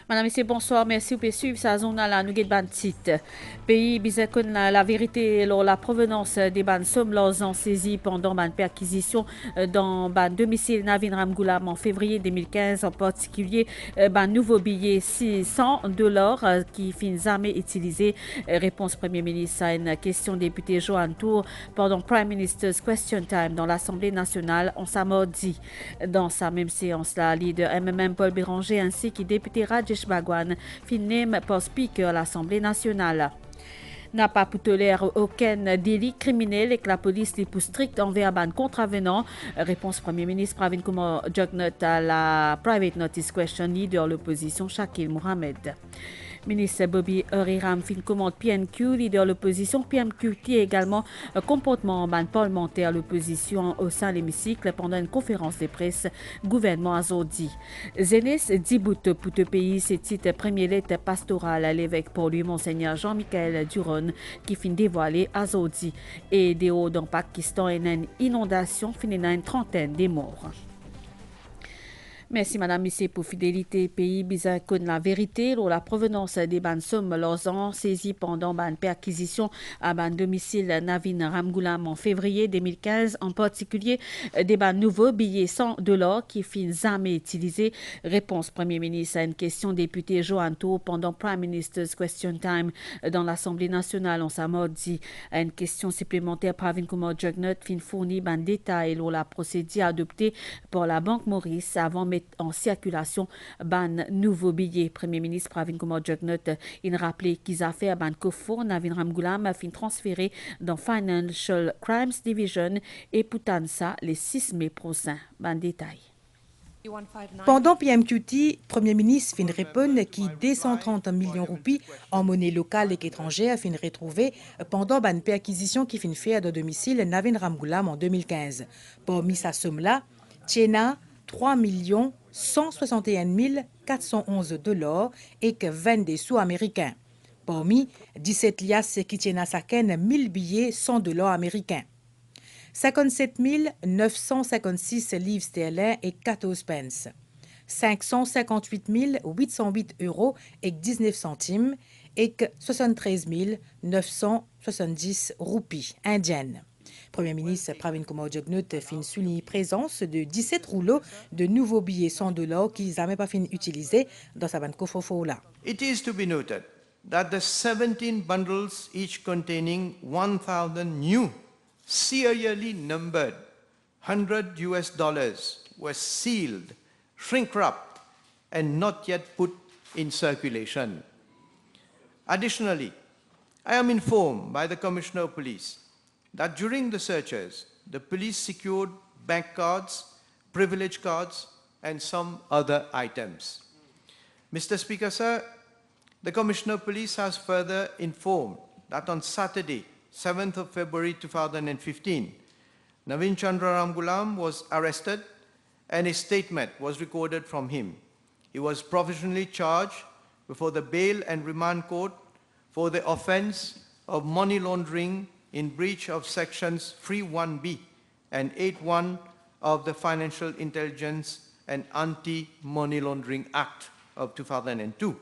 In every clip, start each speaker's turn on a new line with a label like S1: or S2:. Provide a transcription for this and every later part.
S1: Madame, Messieurs, bonsoir. Merci pour suivre sa zone là. Nous ban titre. Pays bizakon la vérité lors la provenance des ban sommes leurs en saisie pendant ban perquisition dans ban domicile Navin Ramgoulam en février 2015 en particulier ban nouveau billet $600 qui fin jamais utilisé. Réponse Premier ministre à une question député Johan Tour pendant Prime Minister's Question Time dans l'Assemblée nationale en samedi. Dans sa même séance, la leader MMM Paul Béranger ainsi que député Rajesh Bagwan fin pour speaker à l'Assemblée nationale. N'a pas pu tolérer aucun délit criminel et que la police est plus stricte envers ban contravenant. Réponse Premier ministre Pravin Kumar Jugnauth à la private notice question leader l'opposition Shakil Mohamed. Ministre Bobby Huriram fin commande PNQ, leader l'opposition PMQT également comportement ban parlementaire l'opposition au sein de l'hémicycle pendant une conférence de presse gouvernement azodi. Zénis Dibout pour le pays, c'est titre premier lettre pastorale à l'évêque pour lui Monseigneur Jean-Michel Duron qui fin dévoilé azodi et des hauts dans Pakistan et une inondation finit une trentaine de morts. Merci Madame Missé pour fidélité pays bizarre la vérité ou la provenance des ban sommes leurs saisis pendant ban perquisition à ban domicile Navin Ramgoulam en février 2015 en particulier des ban nouveaux billets $100 qui fin jamais utilisés. Réponse Premier ministre à une question député Johan Tour pendant Prime Minister's Question Time dans l'Assemblée nationale en samedi. À une question supplémentaire Pravin Kumar Jugnauth fin fournit ban détail sur la procédure adoptée par la Banque Maurice avant en circulation ban nouveau billet. Premier ministre Pravin Kumar Jugnauth il rappelé qu'ils a fait ban Kofor Navin Ramgoulam fin transféré dans Financial Crimes Division et Poutansa le 6 mai prochain. Ban détail.
S2: Pendant PMQT, Premier ministre fin répondre qui 230 millions de roupies en monnaie locale et étrangère fin retrouver pendant ban perquisition qui fin fait à domicile Navin Ramgoulam en 2015. Parmi sa somme là, Tchena 3 161 411 $ et que 20 des sous américains. Parmi 17 liasses qui tiennent à Saken 1000 billets $100 américains. 57 956 livres sterling et 14 pence. 558 808 € et 19 centimes et 73 970 roupies indiennes. Premier ministre Pravin Kumar Jugnauth fin souligne présence de 17 rouleaux de nouveaux billets $100 qui n'ont pas fin utilisés dans sa banque Kofofola.
S3: It is to be noted that the 17 bundles each containing 1,000 new serially numbered $100 were sealed, shrink-wrapped, and not yet put in circulation. Additionally, I am informed by the Commissioner of Police that during the searches, the police secured bank cards, privilege cards, and some other items. Mr. Speaker, sir, the Commissioner of Police has further informed that on Saturday, 7th of February 2015, Navin Chandra Ramgoulam was arrested and a statement was recorded from him. He was provisionally charged before the Bail and Remand Court for the offense of money laundering in breach of sections 3(1)(b) and 8(1) of the Financial Intelligence and Anti-Money Laundering Act of 2002.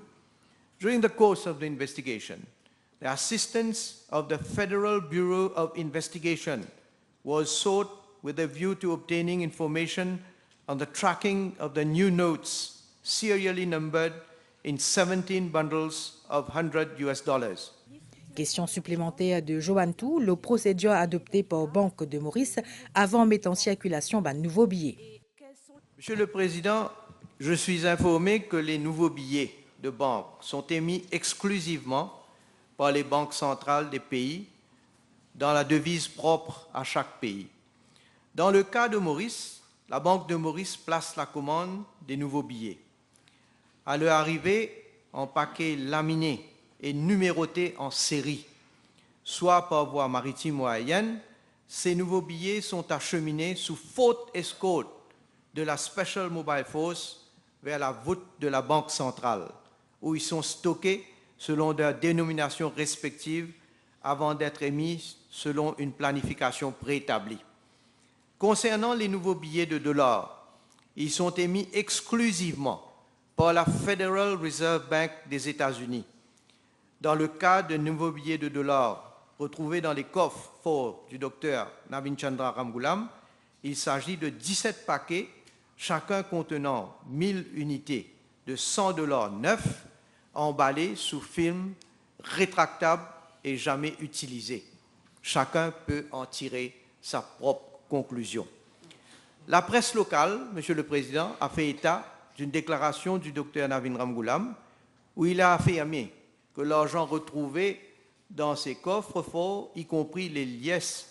S3: During the course of the investigation, the assistance of the Federal Bureau of Investigation was sought with a view to obtaining information on the tracking of the new notes serially numbered in 17 bundles of $100.
S2: Question supplémentaire de Johan Tou, le procédure adopté par Banque de Maurice avant mettre en circulation un nouveau billet.
S3: Monsieur le Président, je suis informé que les nouveaux billets de banque sont émis exclusivement par les banques centrales des pays dans la devise propre à chaque pays. Dans le cas de Maurice, la Banque de Maurice place la commande des nouveaux billets. À leur arrivée, en paquets laminés et numérotés en série, soit par voie maritime ou aérienne, ces nouveaux billets sont acheminés sous forte escorte de la Special Mobile Force vers la voûte de la Banque centrale, où ils sont stockés selon leurs dénominations respectives avant d'être émis selon une planification préétablie. Concernant les nouveaux billets de dollars, ils sont émis exclusivement par la Federal Reserve Bank des États-Unis dans le cas de nouveaux billets de dollars retrouvés dans les coffres forts du docteur Navin Chandra Ramgoolam. Il s'agit de 17 paquets, chacun contenant 1000 unités de 100 $ neufs, emballés sous film rétractable et jamais utilisés. Chacun peut en tirer sa propre conclusion. La presse locale, Monsieur le Président, a fait état d'une déclaration du docteur Navin Ramgoolam où il a affirmé que l'argent retrouvé dans ces coffres forts, y compris les liesses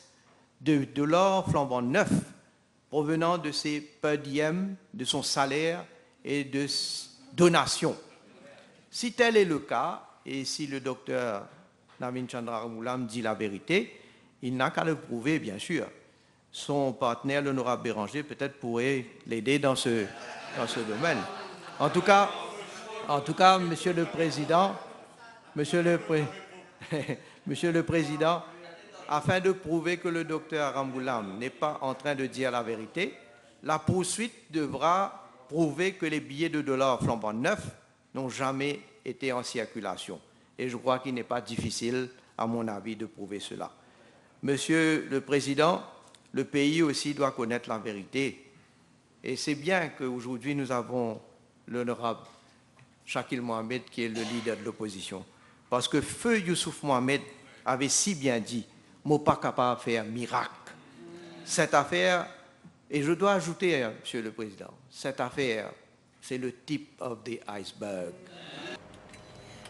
S3: de dollars flambant neufs, provenant de ses per diem, de son salaire et de donations. Si tel est le cas, et si le docteur Navin Chandra Ramgoolam dit la vérité, il n'a qu'à le prouver, bien sûr. Son partenaire, l'honorable Béranger, peut-être pourrait l'aider dans ce domaine. En tout cas, Monsieur le Président, Monsieur le Président, afin de prouver que le docteur Ramgoolam n'est pas en train de dire la vérité, la poursuite devra prouver que les billets de dollars flambant neufs n'ont jamais été en circulation. Et je crois qu'il n'est pas difficile, à mon avis, de prouver cela. Monsieur le Président, le pays aussi doit connaître la vérité. Et c'est bien qu'aujourd'hui, nous avons l'honorable Shakil Mohamed, qui est le leader de l'opposition. Parce que Feu Youssouf Mohamed avait si bien dit, « Moi pas capable de faire miracle ». Cette affaire, et je dois ajouter, Monsieur le Président, cette affaire, c'est le tip of the iceberg.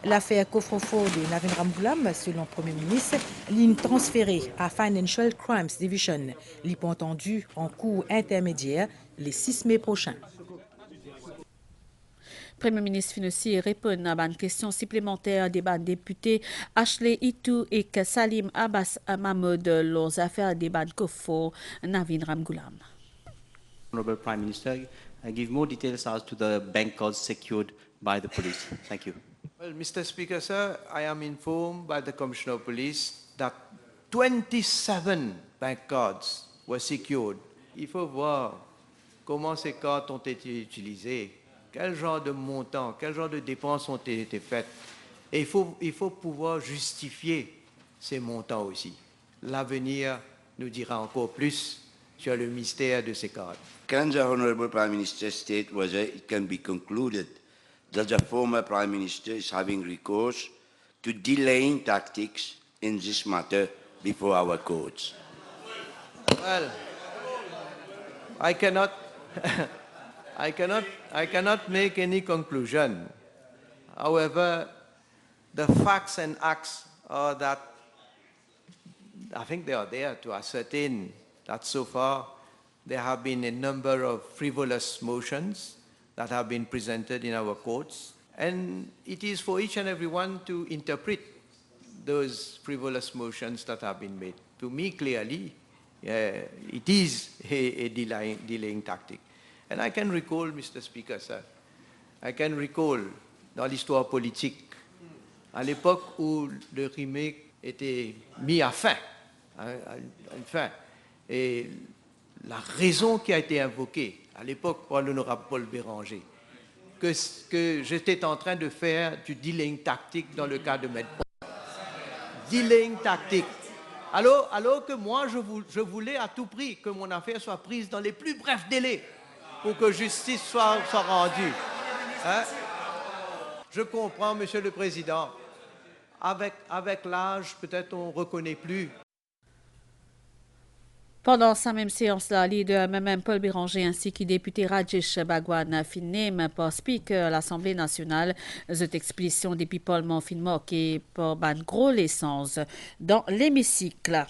S2: L'affaire coffre-fort de Navin Ramgoolam, selon le Premier ministre, ligne transférée à Financial Crimes Division, entendu en cours intermédiaire le 6 mai prochain.
S1: Premier ministre financier répond à une question supplémentaire des députés Ashley Itou et Salim Abbas Mahmoud leurs affaires des coffre Navin Ramgoolam.
S4: Honorable Prime Minister, give more details as to the bank cards secured by the police. Thank you.
S3: Well, Mr. Speaker, sir, I am informed by the Commissioner of Police that 27 bank cards were secured. Il faut voir comment ces cartes ont été utilisées, quel genre de montants, quel genre de dépenses ont été faites. Et il faut pouvoir justifier ces montants aussi. L'avenir nous dira encore plus sur le mystère de ces cartes.
S5: Can the Honourable Prime Minister state whether it can be concluded that the former Prime Minister is having recourse to delaying tactics in this matter before our courts?
S3: Well, I cannot make any conclusion. However, the facts and acts are that I think they are there to ascertain that so far there have been a number of frivolous motions that have been presented in our courts, and it is for each and every one to interpret those frivolous motions that have been made. To me, clearly, it is a delaying tactic. And I can recall, Mr. Speaker, sir, I can recall dans l'histoire politique, à l'époque où le remake était mis à fin, et la raison qui a été invoquée à l'époque par l'honorable Paul Béranger, que j'étais en train de faire du dealing tactique dans le cas de Maître Paul. Dealing tactique. Alors que moi, je voulais à tout prix que mon affaire soit prise dans les plus brefs délais pour que justice soit rendue. Hein? Je comprends, Monsieur le Président. Avec l'âge, peut-être on ne reconnaît plus.
S1: Pendant sa même séance, la leader même Paul Béranger ainsi que député Rajesh Bhagwan Finnem par speaker à l'Assemblée nationale, cette explication depuis Paul Monfinmok et pour ban gros l'essence dans l'hémicycle.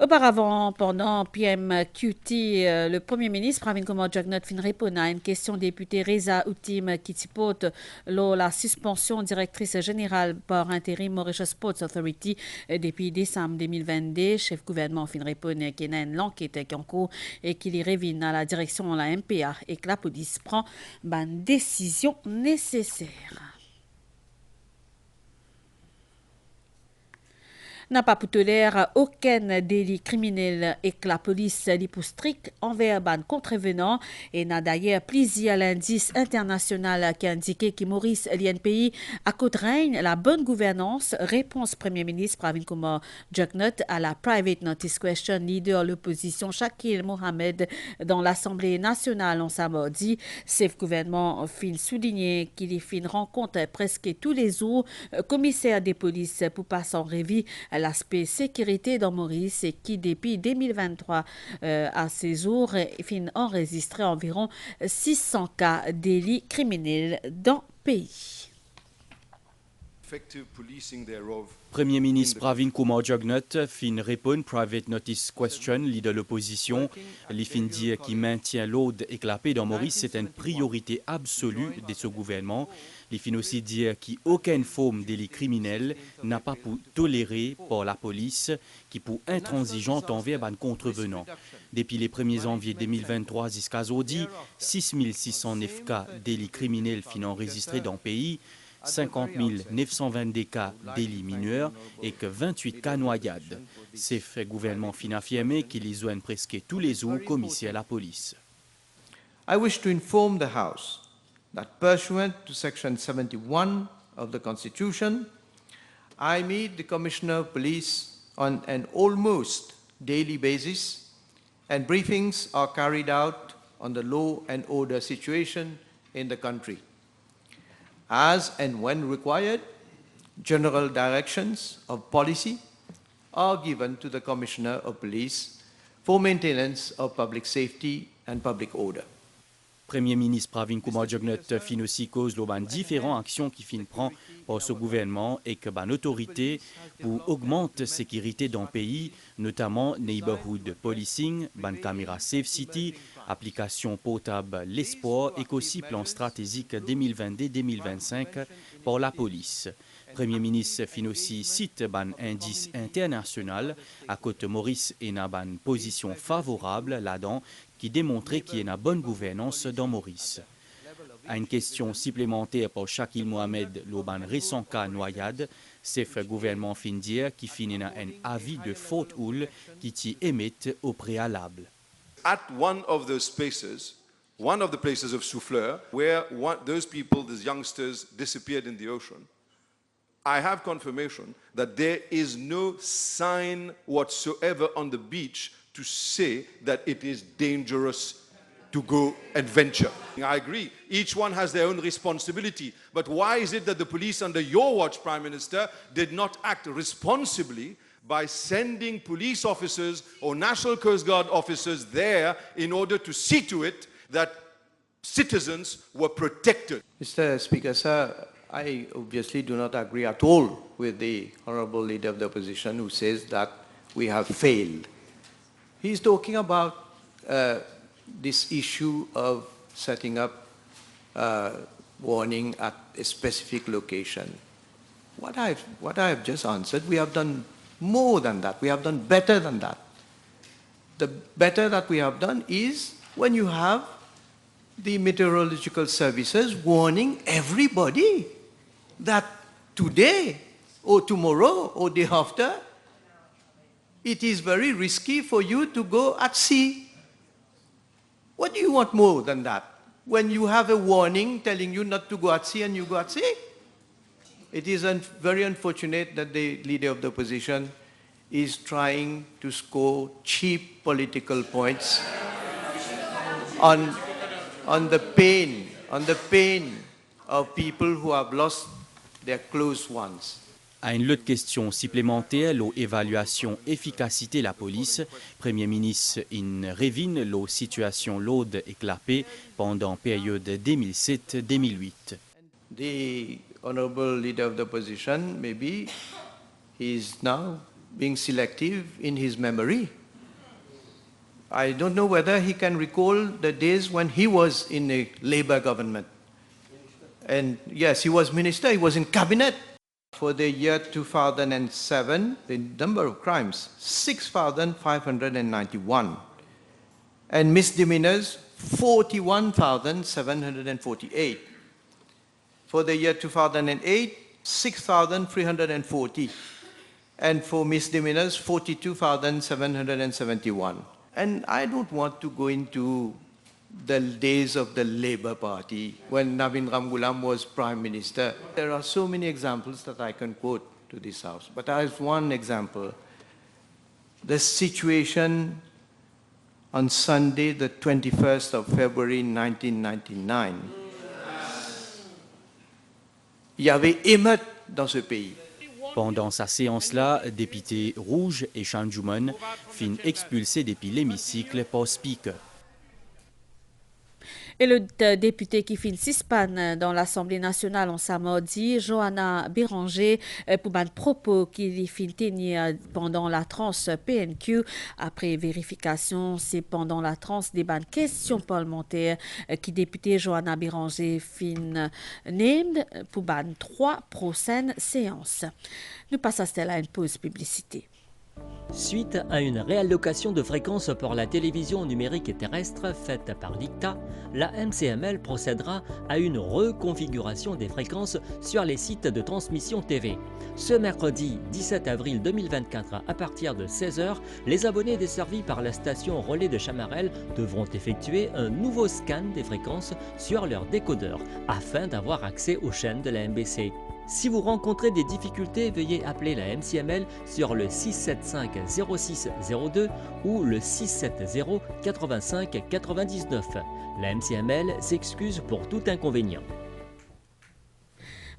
S1: Auparavant, pendant PMQT, le Premier ministre Pravin Kumar Jugnauth fin répond à une question député Reza Outim qui tipote la suspension directrice générale par intérim Mauritius Ports Authority depuis décembre 2022. Chef gouvernement fin répond qu'il y a une enquête qui est en cours et qu'il y revient à la direction de la MPA et que la police prend une décision nécessaire. n'a pas pu tolérer aucun délit criminel et que la police est pour strict envers ban contrevenants et n'a d'ailleurs plaisir à l'indice international qui a indiqué que Maurice l'INPI à côté règne la bonne gouvernance. Réponse Premier ministre Pravin Kumar Jugnauth à la private notice question leader l'opposition Shakil Mohamed dans l'Assemblée nationale en samedi. Ce gouvernement fin souligné qu'il y fin rencontre presque tous les jours commissaire des polices pour passer en revue l'aspect sécurité dans Maurice et qui depuis 2023 à ces jours fin enregistré environ 600 cas délits criminels dans le pays.
S6: Premier ministre Pravin Kumar Jugnauth fin répond private notice question leader l'opposition. Il fin dire qui maintient l'ordre et la paix dans Maurice c'est une priorité absolue de ce gouvernement. Il fin aussi dire qu'aucune forme de délit criminel n'a pas pu tolérer par la police qui pour intransigeante envers les contrevenants. Depuis les 1er janvier 2023 jusqu'à aujourd'hui, 6609 cas de délits criminels fin enregistrés dans le pays. 50 922 cas délits mineurs et que 28 cas noyades. C'est fait gouvernement fin affirmé qu'il y a presque tous les jours commissaire à la police.
S3: I wish to inform the House that pursuant to Section 71 of the Constitution, I meet the Commissioner of Police on an almost daily basis and briefings are carried out on the law and order situation in the country. As and when required, general directions of policy are given to the Commissioner of Police for maintenance of public safety and public order.
S6: Premier ministre Pravin Kumar Jugnauth fin aussi cause de différentes actions qui fin prend par ce gouvernement et que ban autorité pour augmenter la sécurité dans le pays, notamment neighborhood policing, ban caméra Safe City, application portable l'espoir et aussi plan stratégique 2022-2025 pour la police. Premier ministre fin aussi cite ban indice international à côté Maurice et na ban position favorable là-dedans qui démontrait qu'il y a une bonne gouvernance dans Maurice. À une question supplémentaire pour Shakil Mohamed, le ban récent cas noyade, c'est le gouvernement fin dire qui finit un avis de faute houle qui t'y émette au préalable.
S7: At one of the places of Souffleur, where those people, those youngsters, disappeared in the ocean, I have confirmation that there is no sign whatsoever on the beach to say that it is dangerous to go and venture. I agree, each one has their own responsibility, but why is it that the police under your watch, Prime Minister, did not act responsibly by sending police officers or National Coast Guard officers there in order to see to it that citizens were protected?
S3: Mr. Speaker, sir, I obviously do not agree at all with the Honourable Leader of the Opposition who says that we have failed. He's talking about this issue of setting up warning at a specific location. What I have just answered, we have done more than that. We have done better than that. The better that we have done is when you have the meteorological services warning everybody that today or tomorrow or day after, it is very risky for you to go at sea. What do you want more than that? When you have a warning telling you not to go at sea and you go at sea? It is very unfortunate that the Leader of the Opposition is trying to score cheap political points on the pain of people who have lost their close ones.
S6: À une autre question supplémentaire, l'évaluation efficacité de la police, Premier ministre in revine la situation lourde et clapée pendant la période 2007-2008.
S3: The Honourable Leader of the Opposition, maybe he is now being selective in his memory. I don't know whether he can recall the days when he was in a Labour government. And yes, he was minister, he was in cabinet. For the year 2007, the number of crimes, 6,591. And misdemeanors, 41,748. For the year 2008, 6,340. and for misdemeanors, 42,771. And I don't want to go into the days of the Labour Party when Navin Ramgoolam was Prime Minister. There are so many examples that I can quote to this House. But as one example, the situation on Sunday, the 21st of February 1999, il y avait émeute dans ce pays.
S6: Pendant sa séance-là, députés Rouge et Chanjuman fin expulsés depuis l'hémicycle par Speaker.
S1: Et le député qui fit suspendre dans l'Assemblée nationale en samedi, Johanna Béranger, pour un propos qui fit tenir pendant la transe PNQ. Après vérification, c'est pendant la transe des bonnes questions parlementaires qui député Johanna Béranger fin named pour ban 3 prochaines séances. Nous passons à une pause publicité.
S8: Suite à une réallocation de fréquences pour la télévision numérique et terrestre faite par l'ICTA, la MCML procédera à une reconfiguration des fréquences sur les sites de transmission TV. Ce mercredi 17 avril 2024, à partir de 16h, les abonnés desservis par la station Relais de Chamarel devront effectuer un nouveau scan des fréquences sur leur décodeur afin d'avoir accès aux chaînes de la MBC. Si vous rencontrez des difficultés, veuillez appeler la MCML sur le 675-0602 ou le 670-85-99. La MCML s'excuse pour tout inconvénient.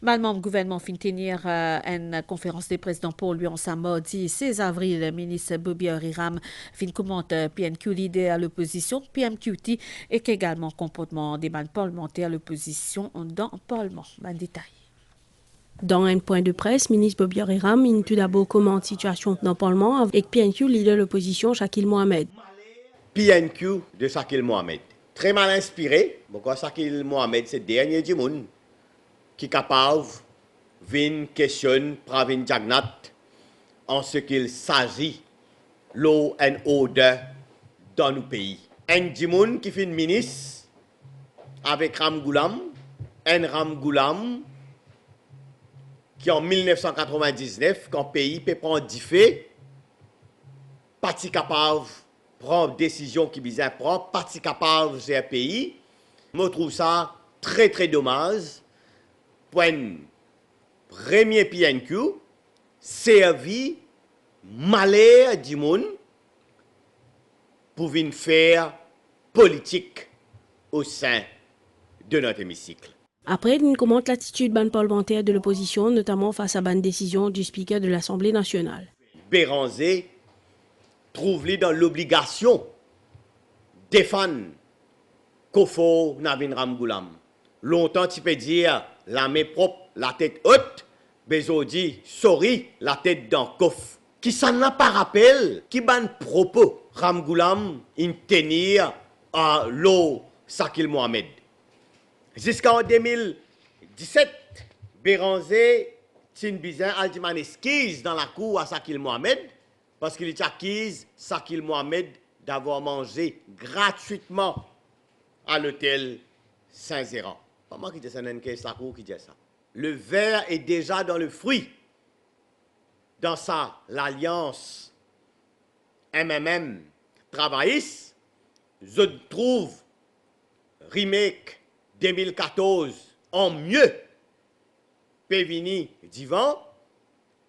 S1: Le membre gouvernement fin tenir une conférence des présidents pour lui en samedi 16 avril. Le ministre Bobby Ariram fin commente PNQ leader à l'opposition, PMQT, et qu'également comportement des bandes parlementaires à l'opposition dans le Parlement. Ban détail.
S9: Dans un point de presse, ministre Bobby Ariram a tout d'abord commente situation dans le Parlement avec PNQ, leader de l'opposition, Shakil Mohamed.
S10: PNQ de Shakil Mohamed. Très mal inspiré, pourquoi Shakil Mohamed, c'est le dernier du monde qui est capable de questionner Pravin Jagnat en ce qu'il s'agit l'eau and order dans nos pays. Un du monde qui fait une ministre avec Ramgoolam, Ramgoolam, qui en 1999, quand le pays peut prendre du fait, pas capable de prendre décision qui bizarre propre, pas capable de gérer le pays. Je trouve ça très très dommage pour un premier PNQ servi malheur du monde pour venir faire politique au sein de notre hémicycle.
S9: Après, il commente l'attitude ban parlementaire de l'opposition, notamment face à ban décision du speaker de l'Assemblée nationale.
S10: Béranger trouve-lui dans l'obligation de défendre Kofo Navin Ramgoolam. Longtemps, tu peux dire la main propre, la tête haute, Bezo dit sorry, la tête dans Kof. Qui s'en n'a pas rappelé, qui ban propos Ramgoolam in tenir à l'eau Shakil Mohamed. Jusqu'en 2017, Béranger Tinbizin a dit esquisse dans la cour à Shakil Mohamed parce qu'il accuse Shakil Mohamed d'avoir mangé gratuitement à l'hôtel Saint-Zéran. Pas moi qui dis ça, c'est la cour qui dit ça. Le verre est déjà dans le fruit. Dans ça, l'alliance MMM travailliste, je trouve remake 2014 en mieux. Pévini divan,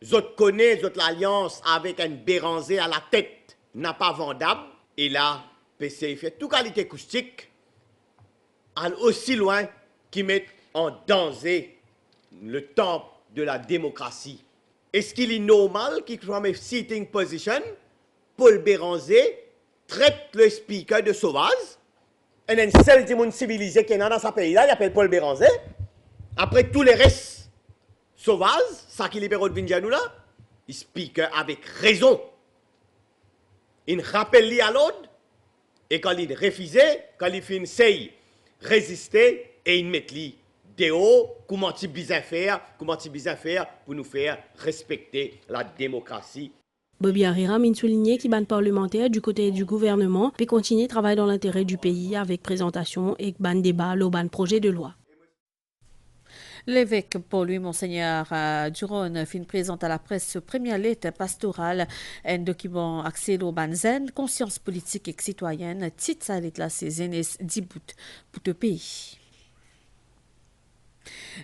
S10: je connais l'alliance avec un Béranger à la tête, n'a pas vendable. Et là, PC fait toute qualité acoustique, aussi loin qui met en danger le temple de la démocratie. Est-ce qu'il est normal qu'il soit en sitting position, Paul Béranger traite le speaker de sauvage? Et un seul du monde civilisé qui est dans ce pays-là, il appelle Paul Béranger. Après tous les restes sauvages, ça qui libère de Vinjanou là, il speaker avec raison. Il rappelle à l'ordre, et quand il refusait, quand il fait une sey, résister, et il met lui dehors, comment il bien faire pour nous faire respecter la démocratie.
S9: Bobby Ariram a souligné qu'il ban parlementaire du côté du gouvernement puis continuer de travailler dans l'intérêt du pays avec présentation et ban débat au ban projet de loi.
S1: L'évêque pour lui, Monseigneur Duron, fin présente à la presse ce première lettre pastorale, un document axé au banzen, conscience politique et citoyenne, titre sa lettre la saison 10 bout pour le pays.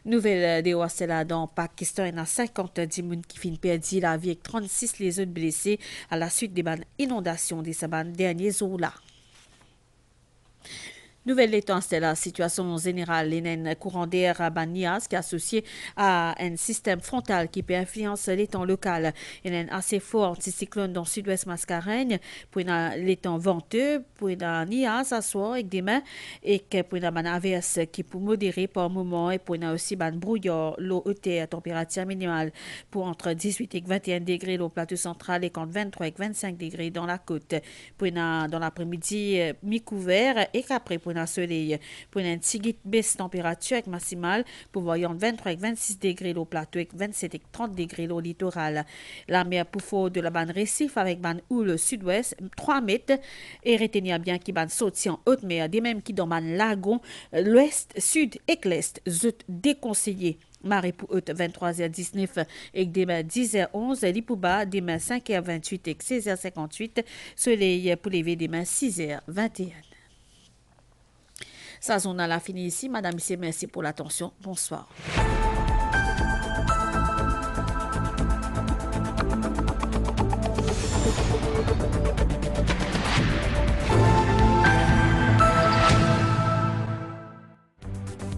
S1: Nouvelle de Ouassela dans Pakistan, il y a 50 personnes qui finissent perdu la vie avec 36 les autres blessés à la suite des inondations de ces derniers jours-là. Nouvelle étant, c'est la situation générale, un courant d'air Banias qui est associé à un système frontal qui peut influencer l'étang local. Il y a un assez fort anticyclone dans le sud-ouest Mascareigne, pour l'étang venteux, pour Nias à soir avec des mains, et pour une averse qui peut modérer par moment, et pour aussi un brouillard, l'eau haute à température minimale pour entre 18 et 21 degrés au plateau central et entre 23 et 25 degrés dans la côte. Pour dans l'après-midi, mi-couvert et qu'après pour un soleil. Pour une petite baisse température avec maximale pour voyant 23 et 26 degrés au plateau et 27 et 30 degrés au littoral. La mer pour fort de la bande récif avec bande houle sud-ouest 3 mètres et retenir bien qui bande sorti en haute mer des mêmes qui dans bande lagon l'ouest, sud et l'est zut déconseillé. Marée pour haute 23h19 et demain 10h11, Lipouba demain 5h28 et 16h58, soleil pour lever demain 6h21. Ça, on a la fini ici. Madame, merci pour l'attention. Bonsoir.